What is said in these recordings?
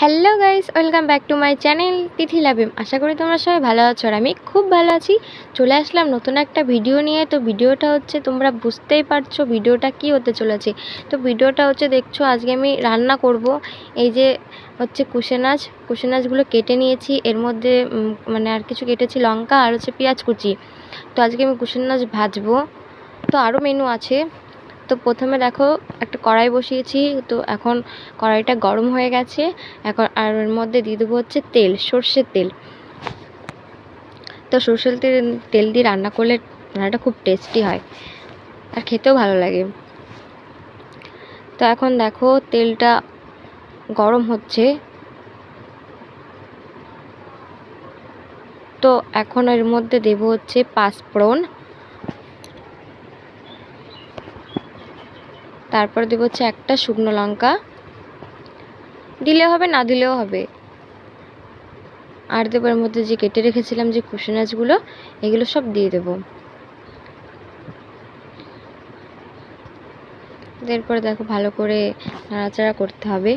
Hello guys, welcome back to my channel Tithi Lavim. আশা করি তোমরা সবাই ভালো আছো আর আমি খুব ভালো আছি। চলে আসলাম নতুন একটা ভিডিও নিয়ে। তো ভিডিওটা হচ্ছে, তোমরা বুঝতেই পারছো ভিডিওটা কি হতে চলেছে। তো ভিডিওটা হচ্ছে, দেখছো আজকে আমি রান্না করব। এই যে হচ্ছে কুশে নাচগুলো কেটে নিয়েছি, এর মধ্যে মানে আর কিছু কেটেছি, লঙ্কা আর হচ্ছে পেঁয়াজ কুচি। তো আজকে আমি কুশে নাচ ভাজবো। তো আরও মেনু আছে। তো প্রথমে দেখো একটা কড়াই বসিয়েছি। তো এখন কড়াইটা গরম হয়ে গেছে। এখন আর এর মধ্যে দিয়ে দেবো হচ্ছে তেল, সর্ষের তেল। তো সর্ষের তেল দিয়ে রান্না করলে রান্নাটা খুব টেস্টি হয় আর খেতেও ভালো লাগে। তো এখন দেখো তেলটা গরম হচ্ছে। তো এখন এর মধ্যে দেবো হচ্ছে পাঁচফোড়ন, তারপর দেবো হচ্ছে একটা শুকনো লঙ্কা, দিলে হবে না দিলেও হবে। আর দেবো এর মধ্যে যে কেটে রেখেছিলাম যে কুশে নাচগুলো, এগুলো সব দিয়ে দেবো। এরপর দেখো ভালো করে নাড়াচাড়া করতে হবে।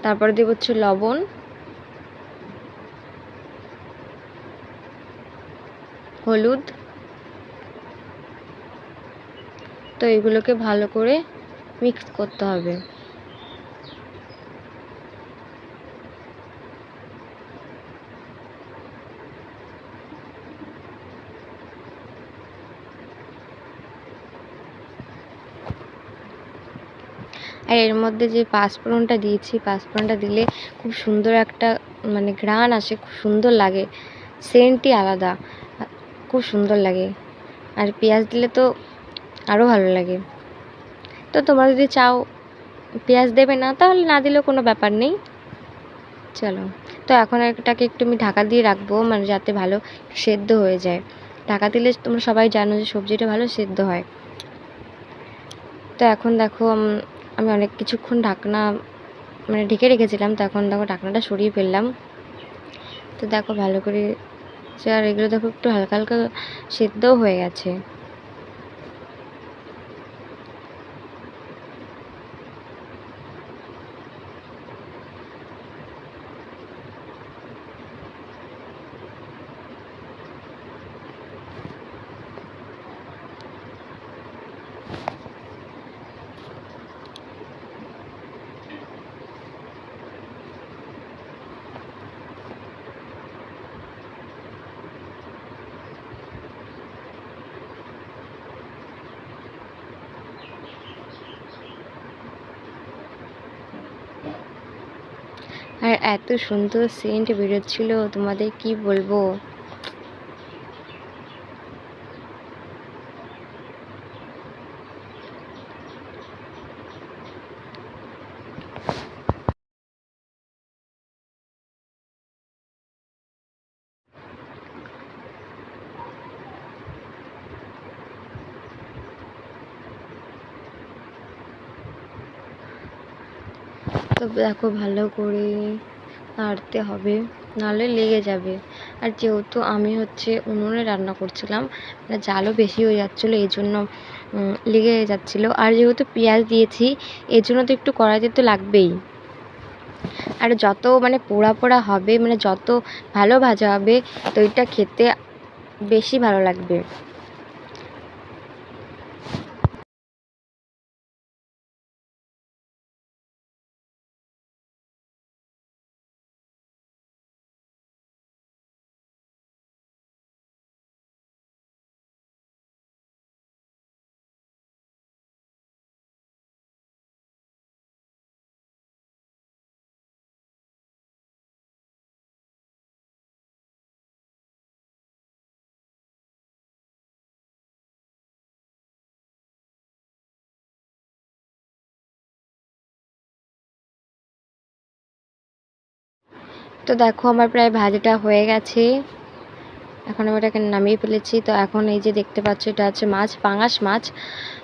তারপরে দেবো হচ্ছে লবণ, হলুদ। তো এগুলোকে ভালো করে মিক্স করতে হবে। আর এর মধ্যে যে পাঁচফোড়নটা দিয়েছি, পাঁচফোড়নটা দিলে খুব সুন্দর একটা মানে ঘ্রাণ আসে, খুব সুন্দর লাগে, সেন্টই আলাদা, খুব সুন্দর লাগে। আর পেঁয়াজ দিলে তো আরও ভালো লাগে। তো তোমরা যদি চাও পেঁয়াজ দেবে না, তাহলে না দিলেও কোনো ব্যাপার নেই। চলো, তো এখন এটাকে একটু আমি ঢাকা দিয়ে রাখবো, মানে যাতে ভালো সেদ্ধ হয়ে যায়। ঢাকা দিলে তোমরা সবাই জানো যে সবজিটা ভালো সেদ্ধ হয়। তো এখন দেখো আমি অনেক কিছুক্ষণ ঢাকনা মানে ঢেকে রেখেছিলাম। তো এখন দেখো ঢাকনাটা সরিয়ে ফেললাম। তো দেখো ভালো করে, আর এগুলো দেখো একটু হালকা হালকা সেদ্ধও হয়ে গেছে। আর এত সুন্দর সেন্ট বেরোচ্ছিল, তোমাদের কি বলবো। তো দেখো ভালো করে নাড়তে হবে, নাহলে লেগে যাবে। আর যেহেতু আমি হচ্ছে উনুনে রান্না করছিলাম, মানে জালও বেশি হয়ে যাচ্ছিলো, এই জন্য লেগে যাচ্ছিলো। আর যেহেতু পেঁয়াজ দিয়েছি, এই জন্য তো একটু কড়াইতে তো লাগবেই। আর যত মানে পোড়া পোড়া হবে, মানে যত ভালো ভাজা হবে, তো এটা খেতে বেশি ভালো লাগবে। তো দেখো আমার প্রায় ভাজাটা হয়ে গেছে। এখন আমি এটাকে নামিয়ে ফেলেছি। তো এখন এই যে দেখতে পাচ্ছ, এটা হচ্ছে মাছ, পাঙাশ মাছ।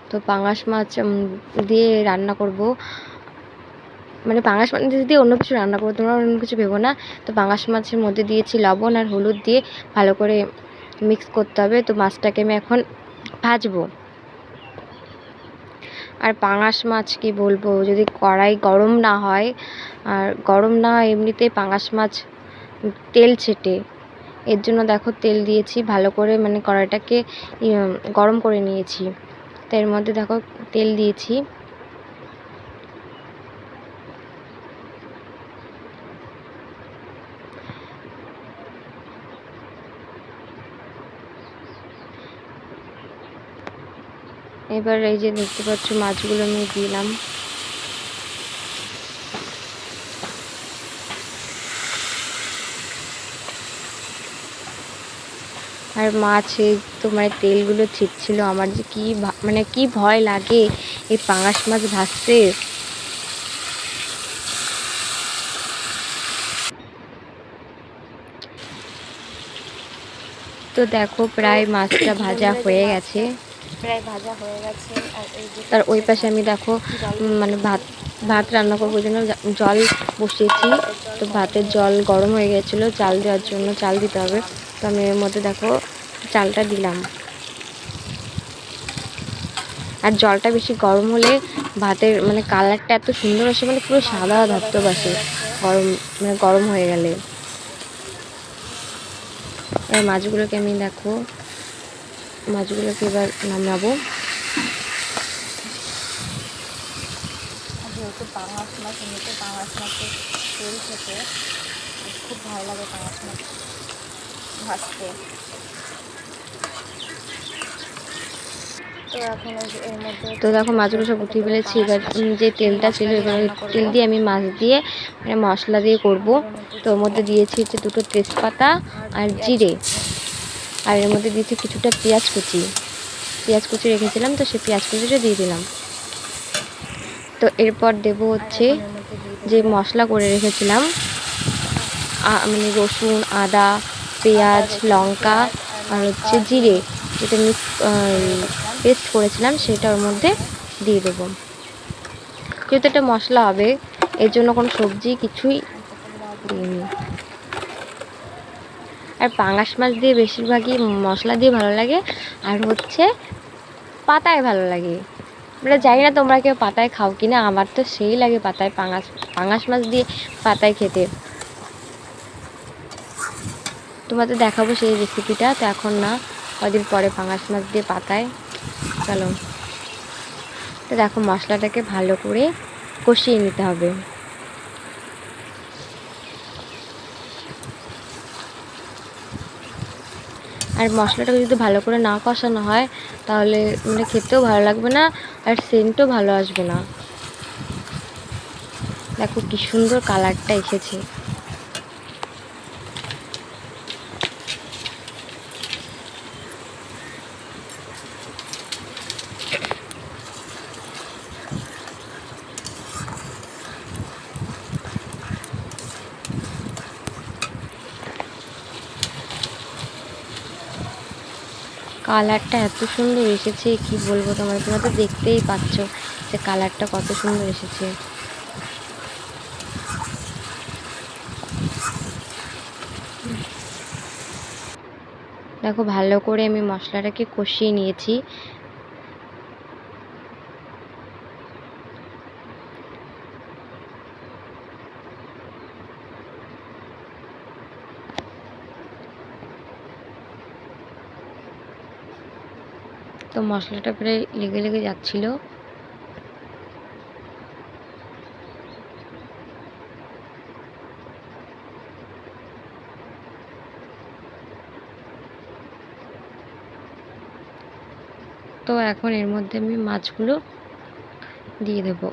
তো পাঙাশ মাছ দিয়ে রান্না করব, মানে পাঙাশ মাছ দিয়ে অন্য কিছু রান্না করবো, তোমরা অন্য কিছু ভেবো না। তো পাঙাশ মাছের মধ্যে দিয়েছি লবণ আর হলুদ দিয়ে ভালো করে মিক্স করতে হবে। তো মাছটাকে আমি এখন ভাজবো। আর পাঙাশ মাছ কি বলবো, যদি কড়াই গরম না হয়, আর গরম না হয় এমনিতেই পাঙাশ মাছ তেল ছেটে। এর জন্য দেখো তেল দিয়েছি ভালো করে, মানে কড়াইটাকে গরম করে নিয়েছি। তো এর মধ্যে দেখো তেল দিয়েছি। এবার এই যে দেখতে পাচ্ছ মাছগুলো আমি দিলাম। আর মাছে তোমার তেলগুলো ছিটছিল, আমার যে কি মানে কি ভয় লাগে এই পাঙাশ মাছ ভাজতে। তো দেখো প্রায় মাছটা ভাজা হয়ে গেছে। আর এই যে তার ওই পাশে আমি দেখো মানে ভাত রান্না করবো জন্য জল বসিয়েছি। তো ভাতের জল গরম হয়ে গেছিলো চাল দেওয়ার জন্য, চাল দিতে হবে। তো আমি এর মধ্যে দেখো চালটা দিলাম। আর জলটা বেশি গরম হলে ভাতের মানে কালারটা এত সুন্দর আসে, মানে পুরো সাদা ধবধব আসে গরম, মানে গরম হয়ে গেলে। এই মাছগুলোকে আমি দেখো মাছগুলোকে এবার নামাবো। যেহেতু পাঙাশ মাছ, এমনিতে পাঙাশ মাছের তেল খেতে খুব ভালো লাগে পাঙাশ মাছ ভাজতে। তো দেখো মাছগুলো সব উঠিয়ে ফেলেছি। এবার যে তেলটা ছিল এবার ওই তেল দিয়ে আমি মাছ দিয়ে মানে মশলা দিয়ে করব। তো ওর মধ্যে দিয়েছি হচ্ছে 2টো তেজপাতা আর জিরে, আর এর মধ্যে দিয়েছি কিছুটা পেঁয়াজ কুচি রেখেছিলাম, তো সেই পেঁয়াজ কুচিটা দিয়ে দিলাম। তো এরপর দেব হচ্ছে যে মশলা করে রেখেছিলাম, মানে রসুন, আদা, পেঁয়াজ, লঙ্কা আর হচ্ছে জিরে, যেটা মিক্স পেস্ট করেছিলাম সেটা ওর মধ্যে দিয়ে দেবো। যেহেতু এটা মশলা হবে এর জন্য কোনো সবজি কিছুই দিইনি। আর পাঙাশ মাছ দিয়ে বেশিরভাগই মশলা দিয়ে ভালো লাগে, আর হচ্ছে পাতায় ভালো লাগে। মানে জানি না তোমরা কেউ পাতায় খাও কি না, আমার তো সেই লাগে পাতায় পাঙাশ মাছ দিয়ে পাতায় খেতে। তোমাদের দেখাবো সেই রেসিপিটা, তো এখন না, কদিন পরে পাঙাশ মাছ দিয়ে পাতায়। চলো, তো দেখো মশলাটাকে ভালো করে কষিয়ে নিতে হবে। আর মশলাটা যদি ভালো করে না কষানো হয় তাহলে মানে খেতেও ভালো লাগবে না, আর সেন্টও ভালো আসবে না। দেখো কি সুন্দর কালারটা এসেছে। কালারটা এত সুন্দর এসেছে কি বলবো তোমরা তো দেখতেই পাচ্ছ যে কালারটা কত সুন্দর এসেছে। দেখো ভালো করে আমি মশলাটাকে কষিয়ে নিয়েছি। তো মশলাটা প্রায় লেগে লেগে যাচ্ছিল। তো এখন এর মধ্যে আমি মাছগুলো দিয়ে দেবো।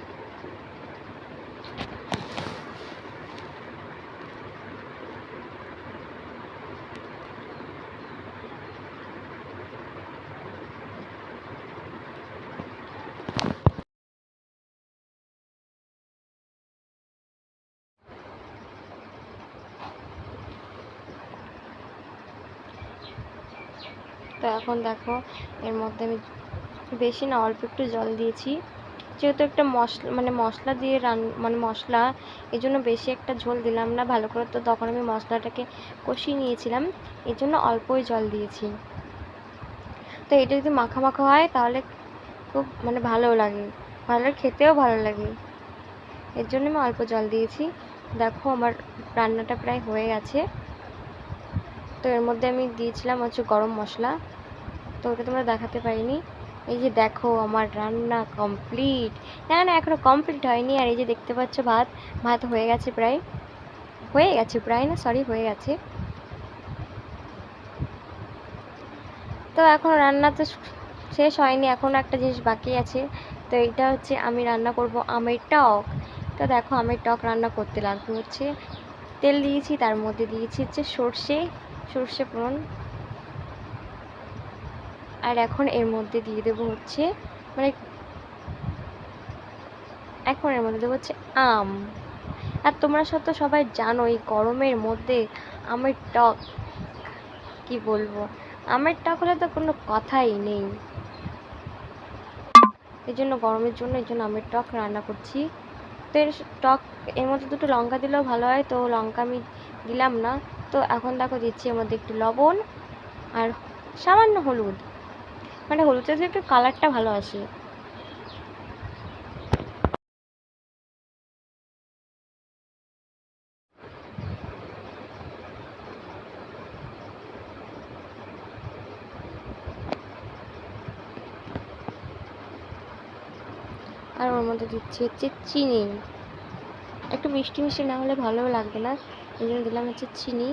তো এখন দেখো এর মধ্যে আমি বেশি না অল্প একটু জল দিয়েছি, যেহেতু একটা মশলা দিয়ে মশলা, এই জন্য বেশি একটা ঝোল দিলাম না ভালো করে। তো তখন আমি মশলাটাকে কষিয়ে নিয়েছিলাম, এই জন্য অল্পই জল দিয়েছি। তো এটা যদি মাখা মাখা হয় তাহলে খুব ভালো লাগে, খেতেও ভালো লাগে, এর জন্য আমি অল্প জল দিয়েছি। দেখো আমার রান্নাটা প্রায় হয়ে গেছে। তো এর মধ্যে আমি দিয়েছিলাম গরম মশলা, তো ওটা তোমরা দেখাতে পারিনি। এই যে দেখো আমার রান্না কমপ্লিট, না এখনো কমপ্লিট হয়নি। আর এই যে দেখতে পাচ্ছ ভাত হয়ে গেছে প্রায়, হয়ে গেছে। তো এখন রান্না তো শেষ হয়নি, এখনও একটা জিনিস বাকি আছে। তো এটা আমি রান্না করব আমের টক। তো দেখো আমের টক রান্না করতে লাগবে তেল দিয়েছি, তার মধ্যে দিয়েছি সর্ষে ফোড়ন। আর এখন এর মধ্যে দিয়ে দেবো আম। আর তোমরা তো সবাই জানো এই গরমের মধ্যে আমের টক কি বলবো, আমের টক হলে তো কোনো কথাই নেই। এই জন্য গরমের জন্য আমের টক রান্না করছি। তো এর মধ্যে দুটো লঙ্কা দিলেও ভালো হয়, তো লঙ্কা আমি দিলাম না। তো এখন দেখো দিচ্ছি এর মধ্যে একটু লবণ আর সামান্য হলুদ, হলুদটা দিয়ে একটু কালারটা ভালো আসে। আর ওর মধ্যে দিচ্ছি চিনি, একটু মিষ্টি না হলে ভালো লাগবে না, এই জন্য দিলাম চিনি।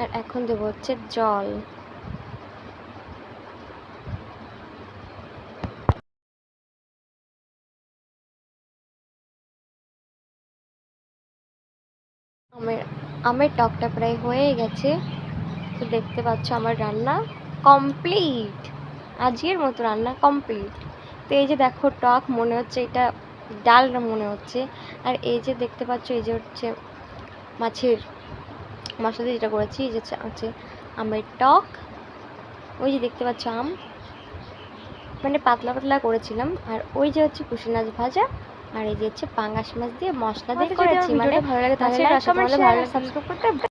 আর এখন দেবো জল। আমের টকটা প্রায় হয়ে গেছে। তো দেখতে পাচ্ছ আমার রান্না কমপ্লিট, আজকের মতো রান্না কমপ্লিট। তো এই যে দেখো টক মনে হচ্ছে এটা ডাল মনে হচ্ছে। আর এই যে দেখতে পাচ্ছ এই যে মাছের মশলা দিয়ে যেটা করেছি, এই যে আমের টক। ওই যে দেখতে পাচ্ছ আম, পাতলা পাতলা করেছিলাম। আর ওই যে কুশি মাছ ভাজা, আর এই যে পাঙ্গাস মাছ দিয়ে মশলা দিয়ে করেছি। ভালো লাগে তাহলে সাবস্ক্রাইব করতে